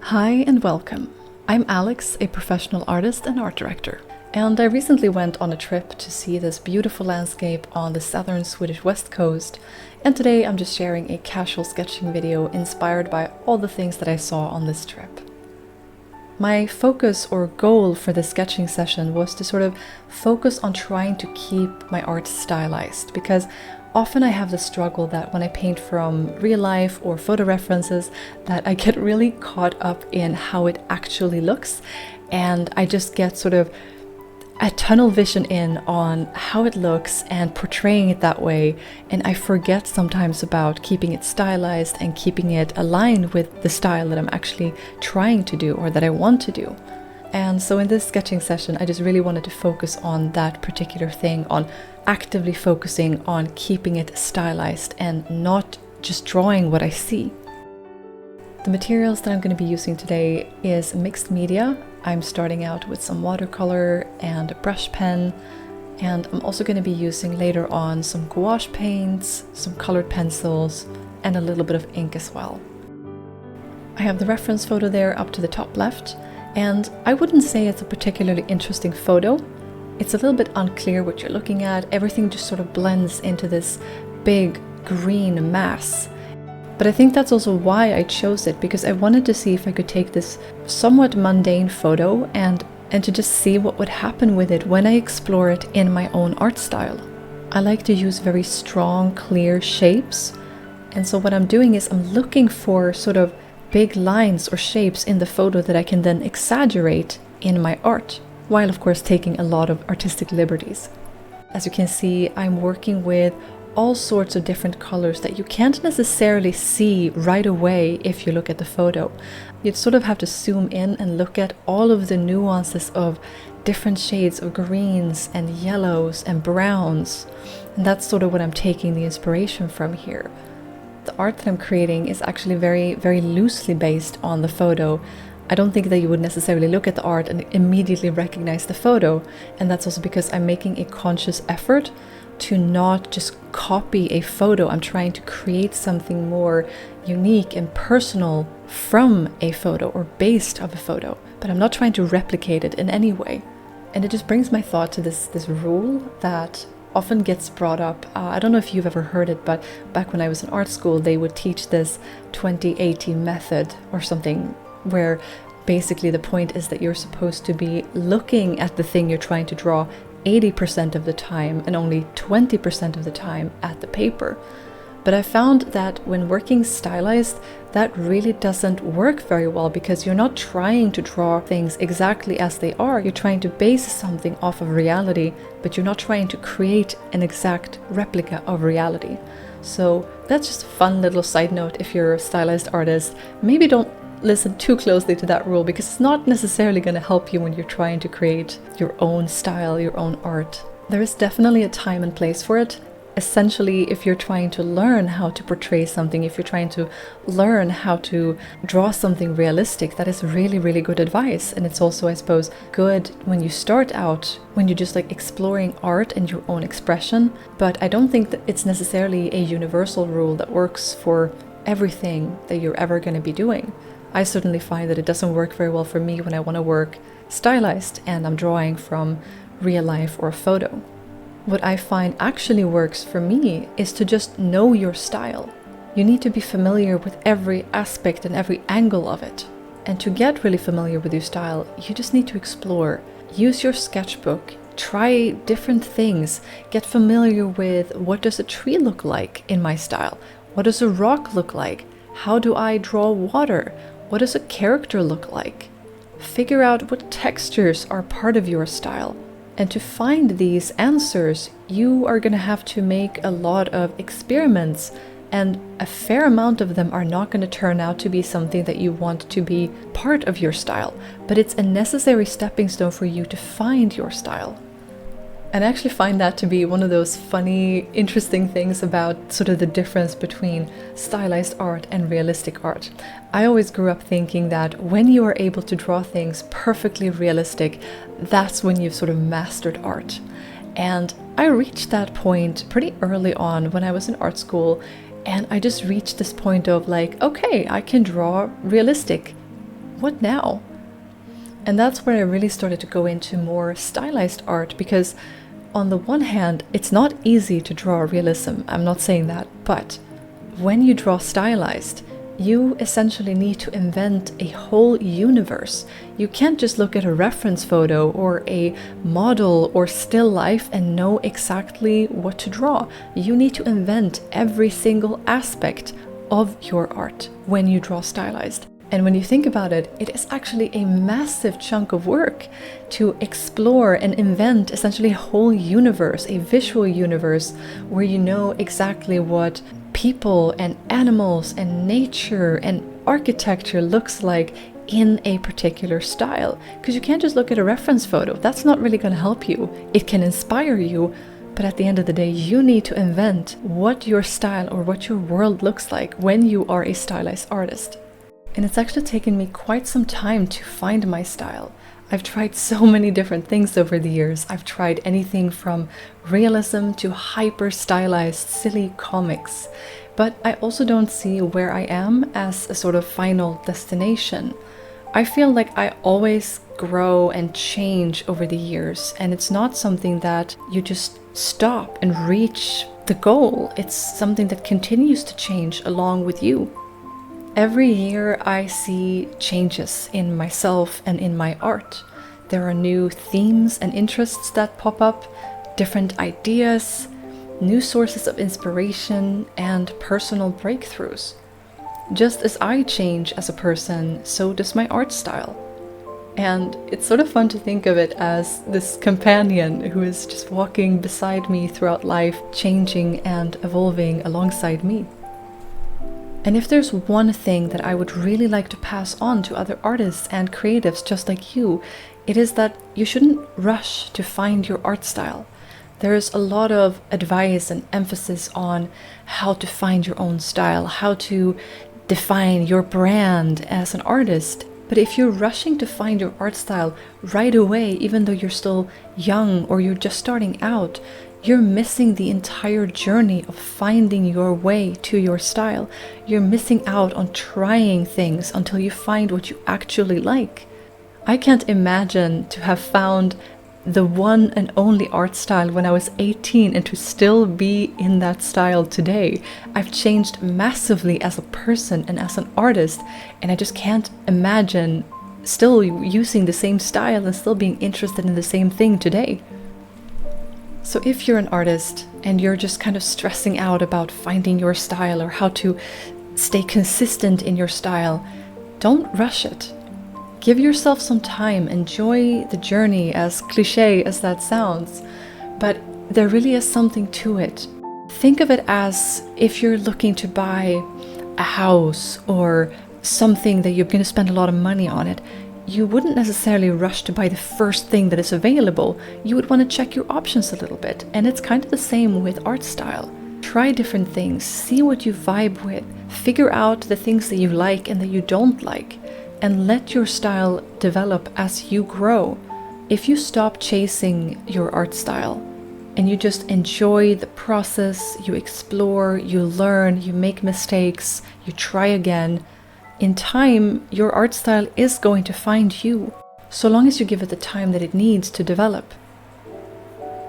Hi and welcome. I'm Alex, a professional artist and art director. And I recently went on a trip to see this beautiful landscape on the southern Swedish west coast. And today I'm just sharing a casual sketching video inspired by all the things that I saw on this trip. My focus or goal for this sketching session was to sort of focus on trying to keep my art stylized, because often I have the struggle that when I paint from real life or photo references that I get really caught up in how it actually looks, and I just get sort of a tunnel vision in on how it looks and portraying it that way, and I forget sometimes about keeping it stylized and keeping it aligned with the style that I'm actually trying to do or that I want to do. And so in this sketching session, I just really wanted to focus on that particular thing, on actively focusing on keeping it stylized and not just drawing what I see. The materials that I'm going to be using today is mixed media. I'm starting out with some watercolor and a brush pen, and I'm also going to be using later on some gouache paints, some colored pencils, and a little bit of ink as well. I have the reference photo there up to the top left, and I wouldn't say it's a particularly interesting photo. It's a little bit unclear what you're looking at. Everything just sort of blends into this big green mass. But I think that's also why I chose it, because I wanted to see if I could take this somewhat mundane photo and to just see what would happen with it when I explore it in my own art style. I like to use very strong, clear shapes. And so what I'm doing is I'm looking for sort of big lines or shapes in the photo that I can then exaggerate in my art, while of course taking a lot of artistic liberties. As you can see, I'm working with all sorts of different colors that you can't necessarily see right away if you look at the photo. You'd sort of have to zoom in and look at all of the nuances of different shades of greens and yellows and browns. And that's sort of what I'm taking the inspiration from here. The art that I'm creating is actually very, very loosely based on the photo. I don't think that you would necessarily look at the art and immediately recognize the photo. And that's also because I'm making a conscious effort to not just copy a photo. I'm trying to create something more unique and personal from a photo or based of a photo, but I'm not trying to replicate it in any way. And it just brings my thought to this rule that often gets brought up. I don't know if you've ever heard it, but back when I was in art school, they would teach this 20/80 method or something, where basically the point is that you're supposed to be looking at the thing you're trying to draw 80% of the time and only 20% of the time at the paper. But I found that when working stylized, that really doesn't work very well, because you're not trying to draw things exactly as they are. You're trying to base something off of reality, but you're not trying to create an exact replica of reality. So that's just a fun little side note. If you're a stylized artist, maybe don't listen too closely to that rule, because it's not necessarily going to help you when you're trying to create your own style, your own art. There is definitely a time and place for it. Essentially, if you're trying to learn how to portray something, if you're trying to learn how to draw something realistic, that is really, really good advice. And it's also, I suppose, good when you start out, when you're just like exploring art and your own expression. But I don't think that it's necessarily a universal rule that works for everything that you're ever going to be doing. I certainly find that it doesn't work very well for me when I want to work stylized and I'm drawing from real life or a photo. What I find actually works for me is to just know your style. You need to be familiar with every aspect and every angle of it. And to get really familiar with your style, you just need to explore. Use your sketchbook. Try different things. Get familiar with, what does a tree look like in my style? What does a rock look like? How do I draw water? What does a character look like? Figure out what textures are part of your style. And to find these answers, you are going to have to make a lot of experiments, and a fair amount of them are not going to turn out to be something that you want to be part of your style, but it's a necessary stepping stone for you to find your style. And I actually find that to be one of those funny, interesting things about sort of the difference between stylized art and realistic art. I always grew up thinking that when you are able to draw things perfectly realistic, that's when you've sort of mastered art. And I reached that point pretty early on when I was in art school, and I just reached this point of like, okay, I can draw realistic. what now? And that's where I really started to go into more stylized art, because on the one hand, it's not easy to draw realism, I'm not saying that, but when you draw stylized, you essentially need to invent a whole universe. You can't just look at a reference photo or a model or still life and know exactly what to draw. You need to invent every single aspect of your art when you draw stylized. And when you think about it, it is actually a massive chunk of work to explore and invent essentially a whole universe, a visual universe, where you know exactly what people and animals and nature and architecture looks like in a particular style. Because you can't just look at a reference photo. That's not really going to help you. It can inspire you, but at the end of the day, you need to invent what your style or what your world looks like when you are a stylized artist. And it's actually taken me quite some time to find my style. I've tried so many different things over the years. I've tried anything from realism to hyper stylized silly comics. But I also don't see where I am as a sort of final destination. I feel like I always grow and change over the years, and it's not something that you just stop and reach the goal. It's something that continues to change along with you. Every year I see changes in myself and in my art. There are new themes and interests that pop up, different ideas, new sources of inspiration, and personal breakthroughs. Just as I change as a person, so does my art style. And it's sort of fun to think of it as this companion who is just walking beside me throughout life, changing and evolving alongside me. And if there's one thing that I would really like to pass on to other artists and creatives just like you, it is that you shouldn't rush to find your art style. There's a lot of advice and emphasis on how to find your own style, how to define your brand as an artist. But if you're rushing to find your art style right away, even though you're still young or you're just starting out, you're missing the entire journey of finding your way to your style. You're missing out on trying things until you find what you actually like. I can't imagine to have found the one and only art style when I was 18 and to still be in that style today. I've changed massively as a person and as an artist, and I just can't imagine still using the same style and still being interested in the same thing today. So if you're an artist and you're just kind of stressing out about finding your style or how to stay consistent in your style, don't rush it. Give yourself some time, enjoy the journey, as cliche as that sounds, but there really is something to it. Think of it as if you're looking to buy a house or something that you're going to spend a lot of money on it. You wouldn't necessarily rush to buy the first thing that is available. You would want to check your options a little bit. And it's kind of the same with art style. Try different things, see what you vibe with, figure out the things that you like and that you don't like, and let your style develop as you grow. If you stop chasing your art style and you just enjoy the process, you explore, you learn, you make mistakes, you try again, in time, your art style is going to find you, so long as you give it the time that it needs to develop.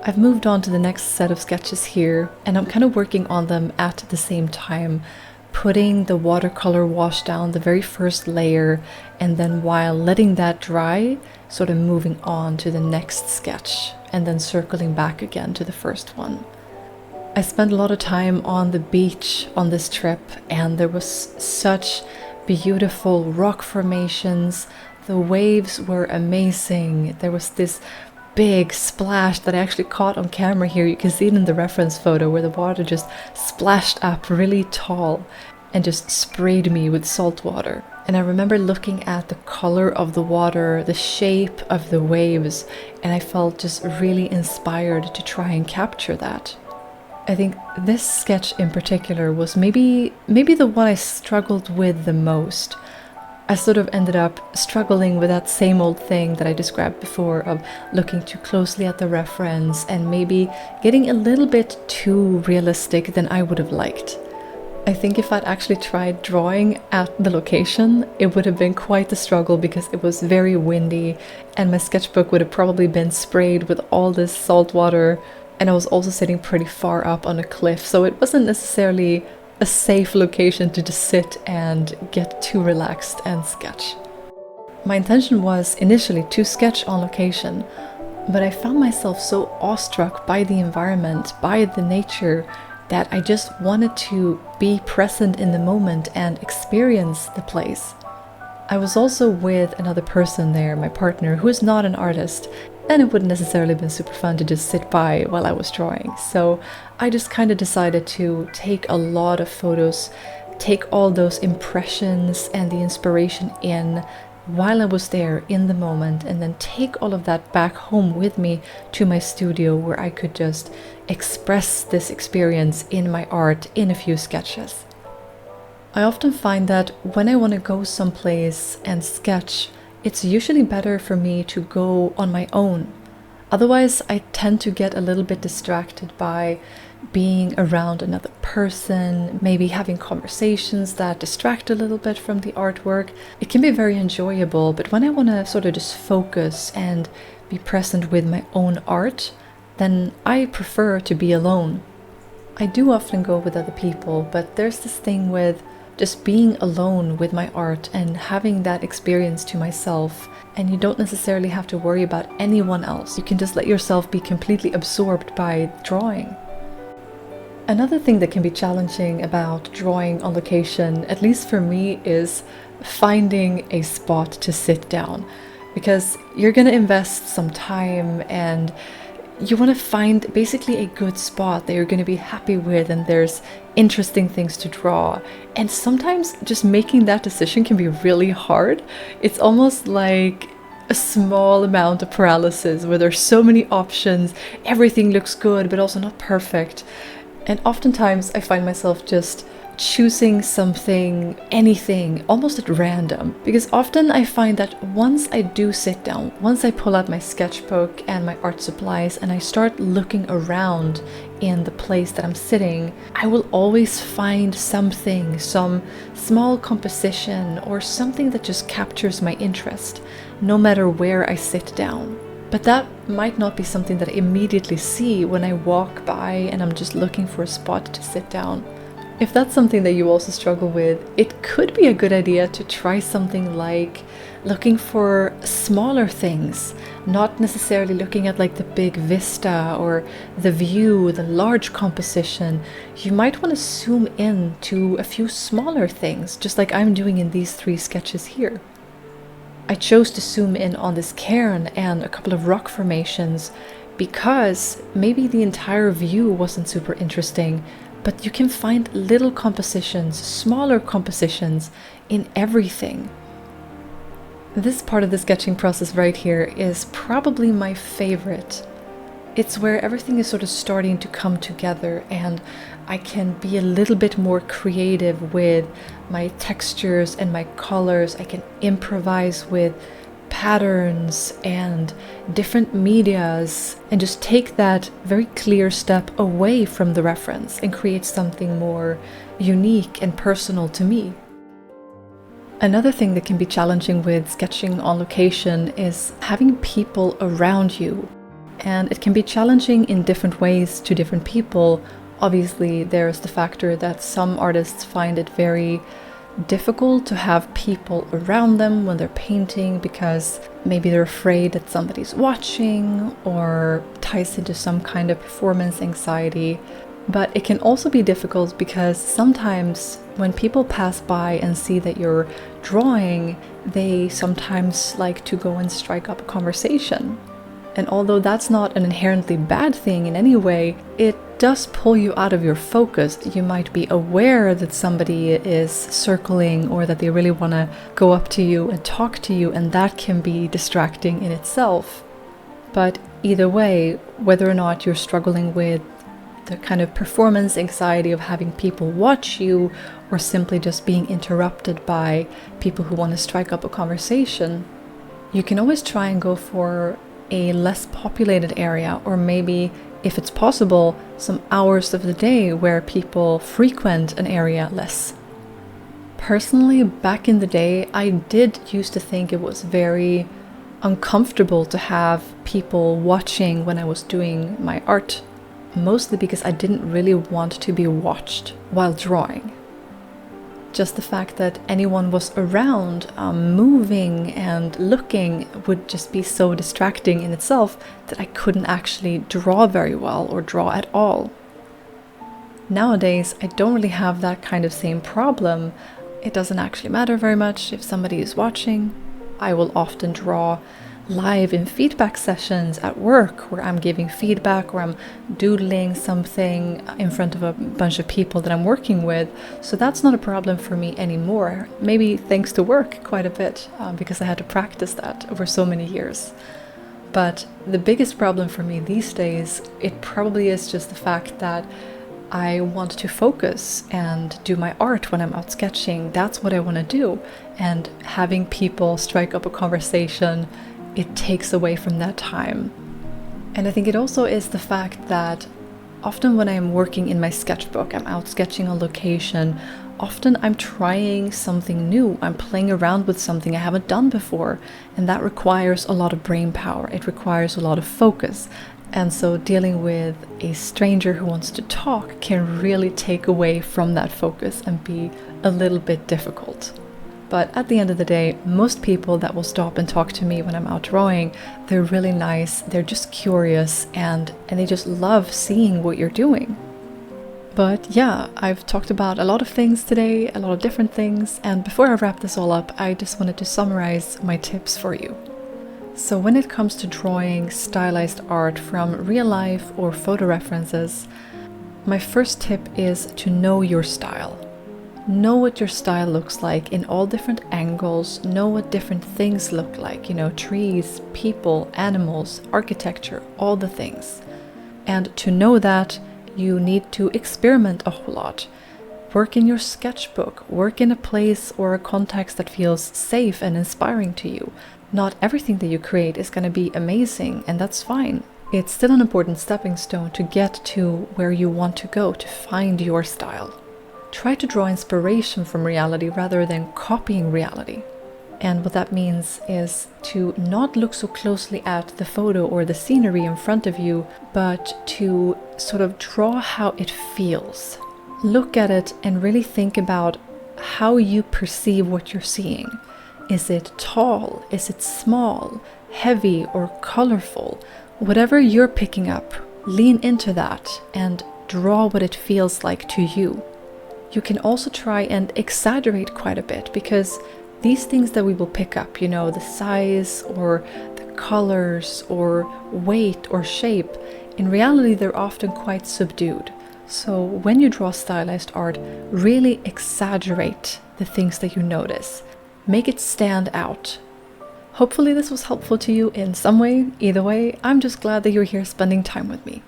I've moved on to the next set of sketches here, and I'm kind of working on them at the same time, putting the watercolor wash down the very first layer, and then while letting that dry, sort of moving on to the next sketch, and then circling back again to the first one. I spent a lot of time on the beach on this trip, and there was such beautiful rock formations. The waves were amazing. There was this big splash that I actually caught on camera here. You can see it in the reference photo where the water just splashed up really tall and just sprayed me with salt water. And I remember looking at the color of the water, the shape of the waves, and I felt just really inspired to try and capture that. I think this sketch in particular was maybe the one I struggled with the most. I sort of ended up struggling with that same old thing that I described before of looking too closely at the reference and maybe getting a little bit too realistic than I would have liked. I think if I'd actually tried drawing at the location, it would have been quite the struggle because it was very windy and my sketchbook would have probably been sprayed with all this salt water, and I was also sitting pretty far up on a cliff, so it wasn't necessarily a safe location to just sit and get too relaxed and sketch. My intention was initially to sketch on location, but I found myself so awestruck by the environment, by the nature, that I just wanted to be present in the moment and experience the place. I was also with another person there, my partner, who is not an artist, and it wouldn't necessarily have been super fun to just sit by while I was drawing. So I just kind of decided to take a lot of photos, take all those impressions and the inspiration in while I was there in the moment, and then take all of that back home with me to my studio where I could just express this experience in my art in a few sketches. I often find that when I want to go someplace and sketch, it's usually better for me to go on my own. Otherwise, I tend to get a little bit distracted by being around another person, maybe having conversations that distract a little bit from the artwork. It can be very enjoyable, but when I want to sort of just focus and be present with my own art, then I prefer to be alone. I do often go with other people, but there's this thing with just being alone with my art and having that experience to myself, and you don't necessarily have to worry about anyone else. You can just let yourself be completely absorbed by drawing. Another thing that can be challenging about drawing on location, at least for me, is finding a spot to sit down, because you're going to invest some time and you want to find basically a good spot that you're going to be happy with and there's interesting things to draw. And sometimes just making that decision can be really hard. It's almost like a small amount of paralysis where there's so many options, everything looks good but also not perfect. And oftentimes I find myself just choosing something, anything, almost at random. Because often I find that once I do sit down, once I pull out my sketchbook and my art supplies and I start looking around in the place that I'm sitting, I will always find something, some small composition or something that just captures my interest, no matter where I sit down. But that might not be something that I immediately see when I walk by and I'm just looking for a spot to sit down. If that's something that you also struggle with, it could be a good idea to try something like looking for smaller things, not necessarily looking at like the big vista or the view, the large composition. You might want to zoom in to a few smaller things, just like I'm doing in these 3 sketches here. I chose to zoom in on this cairn and a couple of rock formations because maybe the entire view wasn't super interesting, but you can find little compositions, smaller compositions in everything. This part of the sketching process right here is probably my favorite. It's where everything is sort of starting to come together and I can be a little bit more creative with my textures and my colors. I can improvise with patterns and different medias and just take that very clear step away from the reference and create something more unique and personal to me. Another thing that can be challenging with sketching on location is having people around you. And it can be challenging in different ways to different people. Obviously, there's the factor that some artists find it very difficult to have people around them when they're painting because maybe they're afraid that somebody's watching or ties into some kind of performance anxiety. But it can also be difficult because sometimes when people pass by and see that you're drawing, they sometimes like to go and strike up a conversation. And although that's not an inherently bad thing in any way, it does pull you out of your focus. You might be aware that somebody is circling or that they really want to go up to you and talk to you, and that can be distracting in itself. But either way, whether or not you're struggling with the kind of performance anxiety of having people watch you or simply just being interrupted by people who want to strike up a conversation, you can always try and go for a less populated area or maybe if it's possible, some hours of the day where people frequent an area less. Personally, back in the day, I did used to think it was very uncomfortable to have people watching when I was doing my art, mostly because I didn't really want to be watched while drawing. Just the fact that anyone was around, moving and looking would just be so distracting in itself that I couldn't actually draw very well or draw at all. Nowadays, I don't really have that kind of same problem. It doesn't actually matter very much if somebody is watching. I will often draw live in feedback sessions at work where I'm giving feedback or I'm doodling something in front of a bunch of people that I'm working with. So that's not a problem for me anymore. Maybe thanks to work quite a bit because I had to practice that over so many years. But the biggest problem for me these days, it probably is just the fact that I want to focus and do my art when I'm out sketching. That's what I want to do. And having people strike up a conversation, it takes away from that time. And I think it also is the fact that often when I'm working in my sketchbook, I'm out sketching on location, often I'm trying something new. I'm playing around with something I haven't done before, and that requires a lot of brain power. It requires a lot of focus. And so dealing with a stranger who wants to talk can really take away from that focus and be a little bit difficult. But at the end of the day, most people that will stop and talk to me when I'm out drawing, they're really nice, they're just curious, and they just love seeing what you're doing. But yeah, I've talked about a lot of things today, a lot of different things, and before I wrap this all up, I just wanted to summarize my tips for you. So when it comes to drawing stylized art from real life or photo references, my first tip is to know your style. Know what your style looks like in all different angles, know what different things look like, trees, people, animals, architecture, all the things. And to know that, you need to experiment a whole lot. Work in your sketchbook, work in a place or a context that feels safe and inspiring to you. Not everything that you create is going to be amazing, and that's fine. It's still an important stepping stone to get to where you want to go, to find your style. Try to draw inspiration from reality rather than copying reality. And what that means is to not look so closely at the photo or the scenery in front of you, but to sort of draw how it feels. Look at it and really think about how you perceive what you're seeing. Is it tall? Is it small, heavy, or colorful? Whatever you're picking up, lean into that and draw what it feels like to you. You can also try and exaggerate quite a bit, because these things that we will pick up, the size or the colors or weight or shape, in reality they're often quite subdued. So when you draw stylized art, really exaggerate the things that you notice. Make it stand out. Hopefully this was helpful to you in some way. Either way, I'm just glad that you're here spending time with me.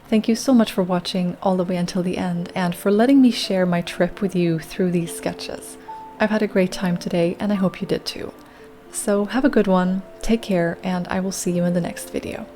Thank you so much for watching all the way until the end and for letting me share my trip with you through these sketches. I've had a great time today and I hope you did too. So have a good one, take care, and I will see you in the next video.